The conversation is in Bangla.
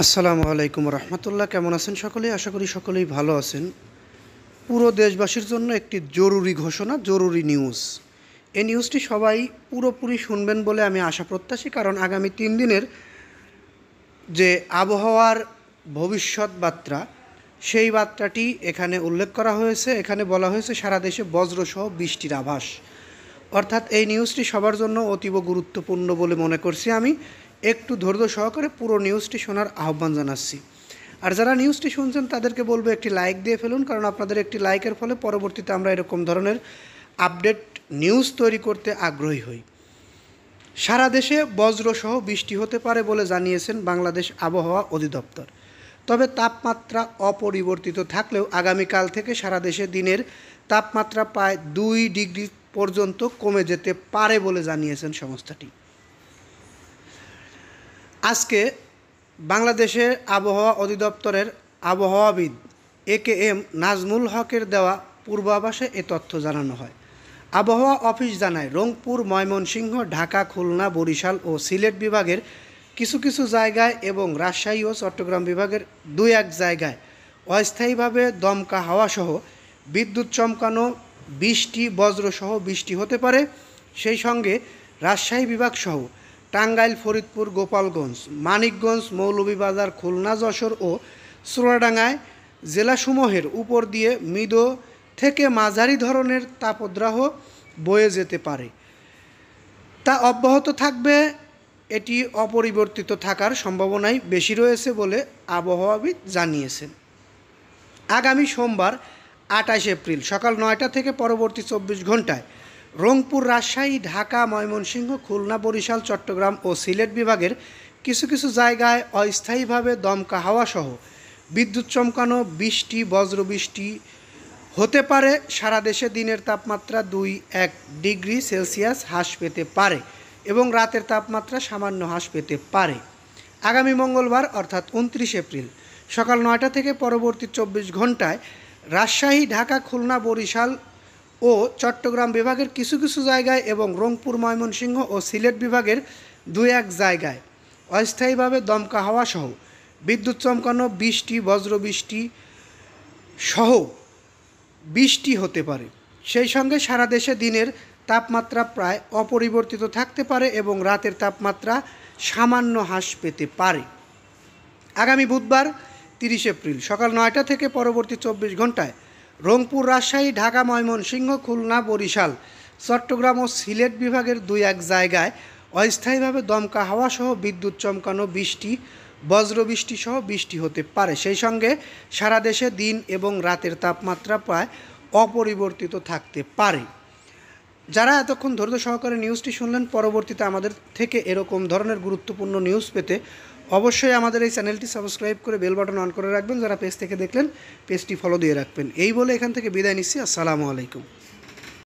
আসসালামু আলাইকুম রহমতুল্লাহ। কেমন আছেন সকলেই? আশা করি সকলেই ভালো আছেন। পুরো দেশবাসীর জন্য একটি জরুরি ঘোষণা, জরুরি নিউজ। এই নিউজটি সবাই পুরোপুরি শুনবেন বলে আমি আশা প্রত্যাশী, কারণ আগামী 3 দিনের যে আবহাওয়ার ভবিষ্যৎ বার্তা, সেই বার্তাটি এখানে উল্লেখ করা হয়েছে। এখানে বলা হয়েছে সারা দেশে বজ্রসহ বৃষ্টির আভাস। অর্থাৎ এই নিউজটি সবার জন্য অতীব গুরুত্বপূর্ণ বলে মনে করছি। আমি একটু ধৈর্য সহকারে পুরো নিউজটি শোনার আহ্বান জানাচ্ছি। আর যারা নিউজটি শুনছেন তাদেরকে বলবো একটি লাইক দিয়ে ফেলুন, কারণ আপনাদের একটি লাইকের ফলে পরবর্তীতে আমরা এরকম ধরনের আপডেট নিউজ তৈরি করতে আগ্রহী হই। সারা দেশে বজ্রসহ বৃষ্টি হতে পারে বলে জানিয়েছেন বাংলাদেশ আবহাওয়া অধিদপ্তর। তবে তাপমাত্রা অপরিবর্তিত থাকলেও আগামীকাল থেকে সারা দেশে দিনের তাপমাত্রা প্রায় 2 ডিগ্রি পর্যন্ত কমে যেতে পারে বলে জানিয়েছেন সংস্থাটি। আজকে বাংলাদেশের আবহাওয়া অধিদপ্তরের আবহাওয়াবিদ AKM নাজমুল হকের দেওয়া পূর্বাভাসে এ তথ্য জানানো হয়। আবহাওয়া অফিস জানায়, রংপুর, ময়মনসিংহ, ঢাকা, খুলনা, বরিশাল ও সিলেট বিভাগের কিছু কিছু জায়গায় এবং রাজশাহী ও চট্টগ্রাম বিভাগের 2-1 জায়গায় অস্থায়ীভাবে দমকা হাওয়াসহ বিদ্যুৎ চমকানো, বৃষ্টি, বজ্রসহ বৃষ্টি হতে পারে। সেই সঙ্গে রাজশাহী বিভাগসহ টাঙ্গাইল, ফরিদপুর, গোপালগঞ্জ, মানিকগঞ্জ, মৌলভীবাজার, খুলনা, যশোর ও চুয়াডাঙ্গায় জেলাসমূহের উপর দিয়ে মৃদু থেকে মাঝারি ধরনের তাপদ্বাহ বয়ে যেতে পারে। তা অব্যাহত থাকবে। এটি অপরিবর্তিত থাকার সম্ভাবনাই বেশি রয়েছে বলে আবহাওয়াবিদ জানিয়েছেন। আগামী সোমবার 28 এপ্রিল সকাল 9টা থেকে পরবর্তী 24 ঘন্টায় রংপুর, রাজশাহী, ঢাকা, ময়মনসিংহ, খুলনা, বরিশাল, চট্টগ্রাম ও সিলেট বিভাগের কিছু কিছু জায়গায় অস্থায়ীভাবে দমকা হাওয়াসহ বিদ্যুৎ চমকানো, বৃষ্টি, বজ্রবৃষ্টি হতে পারে। সারা দেশে দিনের তাপমাত্রা 2-1 ডিগ্রি সেলসিয়াস হ্রাস পেতে পারে এবং রাতের তাপমাত্রা সামান্য হ্রাস পেতে পারে। আগামী মঙ্গলবার অর্থাৎ 29 এপ্রিল সকাল 9টা থেকে পরবর্তী 24 ঘন্টায় রাজশাহী, ঢাকা, খুলনা, বরিশাল ও চট্টগ্রাম বিভাগের কিছু কিছু জায়গায় এবং রংপুর, ময়মনসিংহ ও সিলেট বিভাগের 2-1 জায়গায় অস্থায়ীভাবে দমকা হাওয়া সহ বিদ্যুৎ চমকানো, বৃষ্টি, বজ্রবৃষ্টি সহ বৃষ্টি হতে পারে। সেই সঙ্গে সারা দেশে দিনের তাপমাত্রা প্রায় অপরিবর্তিত থাকতে পারে এবং রাতের তাপমাত্রা সামান্য হ্রাস পেতে পারে। আগামী বুধবার 30 এপ্রিল সকাল 9টা থেকে পরবর্তী 24 ঘন্টায় রংপুর, রাজশাহী, ঢাকা, ময়মনসিংহ, খুলনা, বরিশাল, চট্টগ্রাম ও সিলেট বিভাগের 2-1 জায়গায় অস্থায়ীভাবে দমকা হাওয়া সহ বিদ্যুৎ চমকানো, বৃষ্টি, বজ্রবৃষ্টি সহ বৃষ্টি হতে পারে। সেই সঙ্গে সারা দেশে দিন এবং রাতের তাপমাত্রা প্রায় অপরিবর্তিত থাকতে পারে। যারা এতক্ষণ ধৈর্য সহকারে নিউজটি শুনলেন, পরবর্তীতে আমাদের থেকে এরকম ধরনের গুরুত্বপূর্ণ নিউজ পেতে অবশ্যই আমাদের এই চ্যানেলটি সাবস্ক্রাইব করে বেল বাটন অন করে রাখবেন। যারা পেজ থেকে দেখলেন, পেজটি ফলো দিয়ে রাখবেন। এই বলে এখান থেকে বিদায় নিচ্ছি। আসসালামু আলাইকুম।